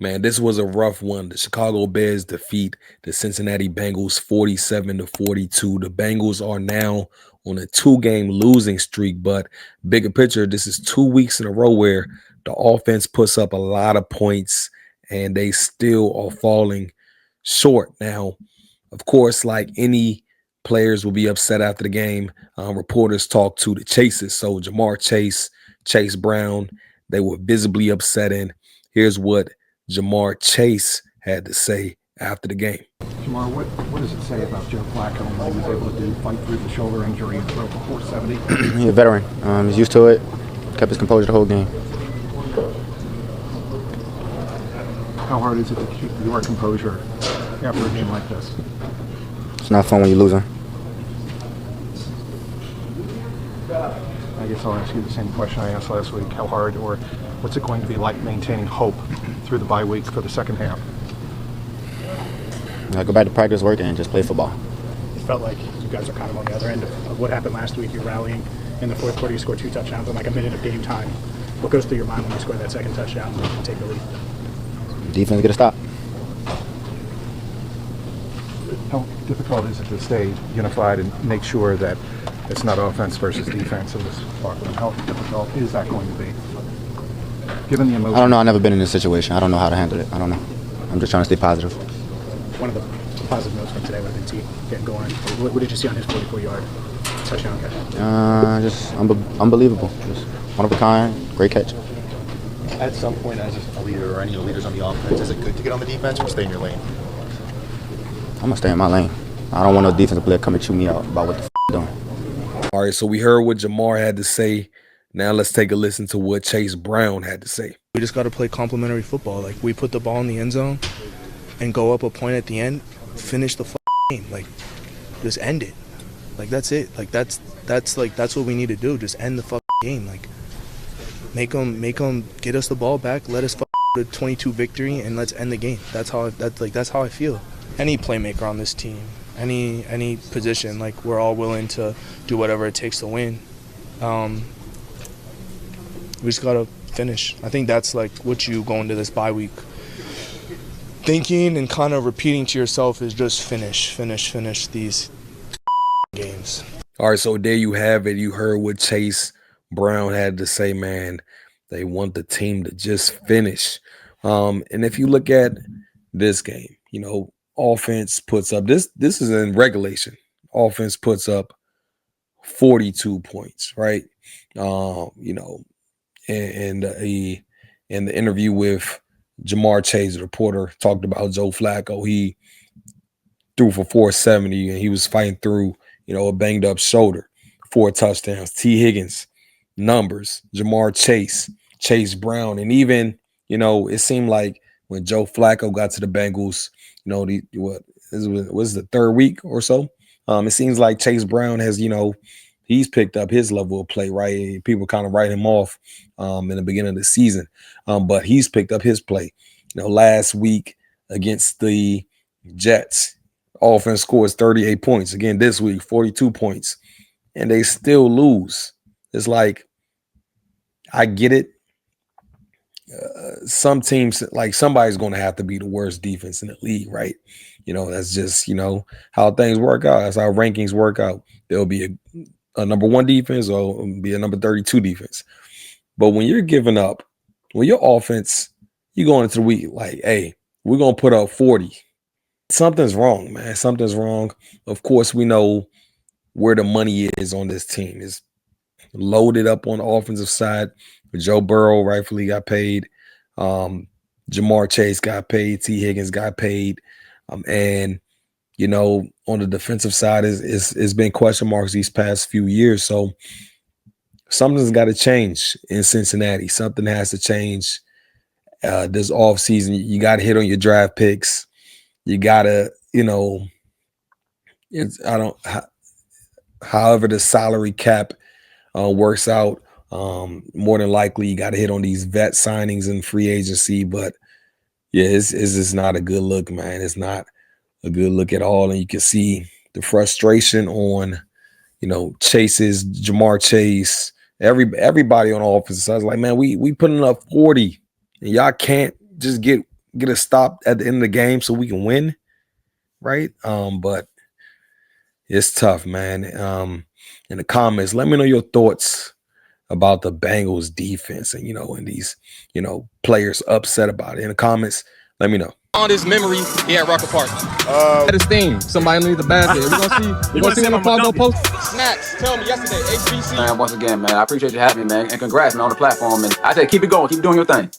Man, this was a rough one. The Chicago Bears defeat the Cincinnati Bengals 47-42. The Bengals are now on a two-game losing streak, but bigger picture, this is 2 weeks in a row where the offense puts up a lot of points and they still are falling short. Now, of course, like any players will be upset after the game. Reporters talk to the Chases. So Jamar Chase, Chase Brown, they were visibly upset. And here's what Jamar Chase had to say after the game. Jamar, what does it say about Joe Flacco and what he was able to do, fight through the shoulder injury and throw for 470? He's a veteran. He's used to it. Kept his composure the whole game. How hard is it to keep your composure after a game like this? It's not fun when you're losing. I guess I'll ask you the same question I asked last week. How hard, or what's it going to be like maintaining hope through the bye week for the second half? I go back to practice, work, and just play football. It felt like you guys are kind of on the other end of what happened last week. You're rallying in the fourth quarter. You scored 2 touchdowns in like a minute of game time. What goes through your mind when you score that second touchdown and take the lead? Defense get a stop. How difficult is it to stay unified and make sure that it's not offense versus defense in this department? How difficult is that going to be? Given the emotion. I don't know. I've never been in this situation. I don't know how to handle it. I don't know. I'm just trying to stay positive. One of the positive notes from today would have been T getting going. What did you see on his 44-yard touchdown catch? Just unbelievable. Just one of a kind. Great catch. At some point, as a leader or any of the leaders on the offense, is it good to get on the defense or stay in your lane? I'm going to stay in my lane. I don't want no defensive player coming to chew me out about what the doing. All right, so we heard what Jamar had to say. Now let's take a listen to what Chase Brown had to say. We just got to play complementary football. Like, we put the ball in the end zone and go up a point at the end, finish the game. Like, just end it. Like, that's it. Like, that's what we need to do. Just end the game. Like, make them get us the ball back. Let us the 22 victory, and let's end the game. That's how I feel. Any playmaker on this team, any position, like, we're all willing to do whatever it takes to win. We just gotta finish. I think that's like what you go into this bye week thinking and kind of repeating to yourself is just finish these games. All right, so there you have it. You heard what Chase Brown had to say, man. They want the team to just finish. And if you look at this game, offense puts up this is in regulation. Offense puts up 42 points, right? And the interview with Jamar Chase, the reporter, talked about Joe Flacco. He threw for 470 and he was fighting through, a banged up shoulder. 4 touchdowns. T. Higgins, numbers. Jamar Chase, Chase Brown, and even, it seemed like when Joe Flacco got to the Bengals, was the third week or so. It seems like Chase Brown has, he's picked up his level of play, right? People kind of write him off in the beginning of the season, but he's picked up his play. Last week against the Jets, offense scores 38 points. Again, this week, 42 points, and they still lose. It's like, I get it. Some teams, like, somebody's going to have to be the worst defense in the league, right? That's just, how things work out. That's how rankings work out. There'll be a number 1 defense or be a number 32 defense. But when you're giving up, when your offense, you're going into the week like, hey, we're going to put up 40. Something's wrong, man. Something's wrong. Of course, we know where the money is on this team. It's loaded up on the offensive side. Joe Burrow rightfully got paid. Jamar Chase got paid. T. Higgins got paid. And on the defensive side it's been question marks these past few years. So something's got to change in Cincinnati. Something has to change this offseason. You got to hit on your draft picks. You got to, however the salary cap works out, more than likely you got to hit on these vet signings and free agency. But yeah, it's just not a good look, man. It's not a good look at all. And you can see the frustration on, Chase's, Jamar Chase, everybody on the offensive side is like, man, we putting up 40 and y'all can't just get get a stop at the end of the game so we can win, right? But it's tough, man. In the comments, let me know your thoughts about the Bengals defense and, and these, players upset about it. In the comments, let me know. On this memory here at Rocker Park. This thing, somebody needs a basket. We're gonna see when the clock go post. Snacks, tell me yesterday, HBC. Man, once again, man, I appreciate you having me, man. And congrats, man, on the platform. And I say keep it going, keep doing your thing.